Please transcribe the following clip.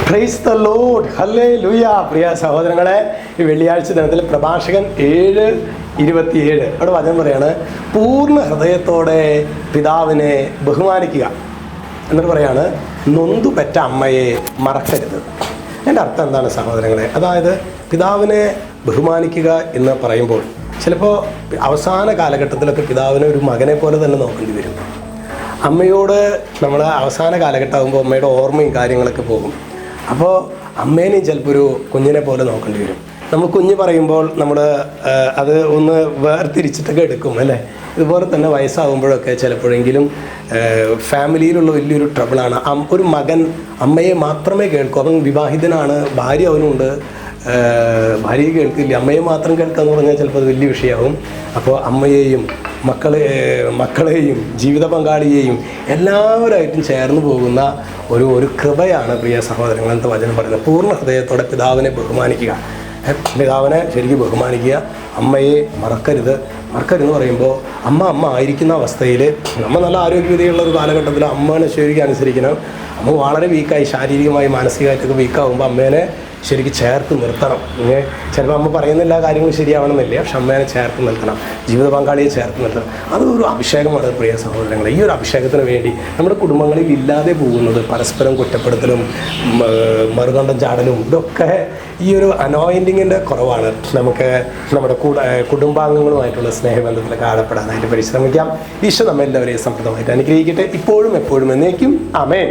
Price the lord, hallelujah. പ്രിയ സഹോദരങ്ങളെ, ഈ വെള്ളിയാഴ്ച ദിനത്തിൽ പ്രഭാഷകൻ 7:27 അവിടെ വചനം പറയാണ്, പൂർണ്ണ ഹൃദയത്തോടെ പിതാവിനെ ബഹുമാനിക്കുക. എന്നിട്ട് പറയാണ്, നൊന്തു പെറ്റ അമ്മയെ മറക്കരുത്. എൻ്റെ അർത്ഥം എന്താണ് സഹോദരങ്ങളെ? അതായത് പിതാവിനെ ബഹുമാനിക്കുക എന്ന് പറയുമ്പോൾ ചിലപ്പോൾ അവസാന കാലഘട്ടത്തിലൊക്കെ പിതാവിനെ ഒരു മകനെ പോലെ തന്നെ നോക്കേണ്ടി വരും. അമ്മയോട് നമ്മൾ അവസാന കാലഘട്ടമാകുമ്പോൾ അമ്മയുടെ ഓർമ്മയും കാര്യങ്ങളൊക്കെ പോകും. അപ്പോൾ അമ്മേനെയും ചിലപ്പോൾ ഒരു കുഞ്ഞിനെ പോലെ നോക്കേണ്ടി വരും. നമ്മൾ കുഞ്ഞ് പറയുമ്പോൾ നമ്മൾ അത് ഒന്ന് വേർതിരിച്ചിട്ടൊക്കെ എടുക്കും അല്ലേ. ഇതുപോലെ തന്നെ വയസ്സാകുമ്പോഴൊക്കെ ചിലപ്പോഴെങ്കിലും ഫാമിലിയിലുള്ള വലിയൊരു ട്രബിളാണ്. ഒരു മകൻ അമ്മയെ മാത്രമേ കേൾക്കൂ. അവൻ വിവാഹിതനാണ്, ഭാര്യ അവനുണ്ട്, ഭാര്യയെ കേൾക്കില്ല, അമ്മയെ മാത്രം കേൾക്കുക എന്ന് പറഞ്ഞാൽ ചിലപ്പോൾ അത് വലിയ വിഷയമാകും. അപ്പോൾ അമ്മയെയും മക്കളെയും ജീവിത പങ്കാളിയെയും എല്ലാവരായിട്ടും ചേർന്ന് പോകുന്ന ഒരു കൃപയാണ് പ്രിയ സഹോദരങ്ങൾ എന്ന് വചനം പറയുന്നത്. പൂർണ്ണ ഹൃദയത്തോടെ പിതാവിനെ ബഹുമാനിക്കുക. പിതാവിനെ ശരിക്കും ബഹുമാനിക്കുക. അമ്മയെ മറക്കരുതെന്ന് പറയുമ്പോൾ അമ്മ ആയിരിക്കുന്ന അവസ്ഥയിൽ നമ്മ നല്ല ആരോഗ്യവതിയുള്ള ഒരു കാലഘട്ടത്തിൽ അമ്മേനെ ശരിക്കും അനുസരിക്കണം. അമ്മ വളരെ വീക്കായി, ശാരീരികമായി മാനസികമായിട്ടൊക്കെ വീക്കാവുമ്പോൾ അമ്മേനെ ശരിക്കും ചേർത്ത് നിർത്തണം. ചിലപ്പോൾ അമ്മ പറയുന്ന എല്ലാ കാര്യങ്ങളും ശരിയാവണമെന്നില്ല, പക്ഷെ അമ്മേനെ ചേർത്ത് നിർത്തണം, ജീവിത പങ്കാളിയെ ചേർത്ത് നിർത്തണം. അതൊരു അഭിഷേകമാണ് പ്രിയ സഹോദരങ്ങളെ. ഈ ഒരു അഭിഷേകത്തിന് വേണ്ടി നമ്മുടെ കുടുംബങ്ങളിൽ ഇല്ലാതെ പോകുന്നത് പരസ്പരം കുറ്റപ്പെടുത്തലും മറുകണ്ടം ചാടലും ഇതൊക്കെ ഈ ഒരു അനോയിൻറ്റിങ്ങിൻ്റെ കുറവാണ്. നമുക്ക് നമ്മുടെ കുടുംബാംഗങ്ങളുമായിട്ടുള്ള സ്നേഹബന്ധത്തിലൊക്കെ ആഴപ്പെടാനായിട്ട് പരിശ്രമിക്കാം. ഈശോ നമ്മെല്ലാവരെയും സമൃദ്ധമായിട്ട് അനുഗ്രഹിക്കട്ടെ, ഇപ്പോഴും എപ്പോഴും എന്നേക്കും. ആമേൻ.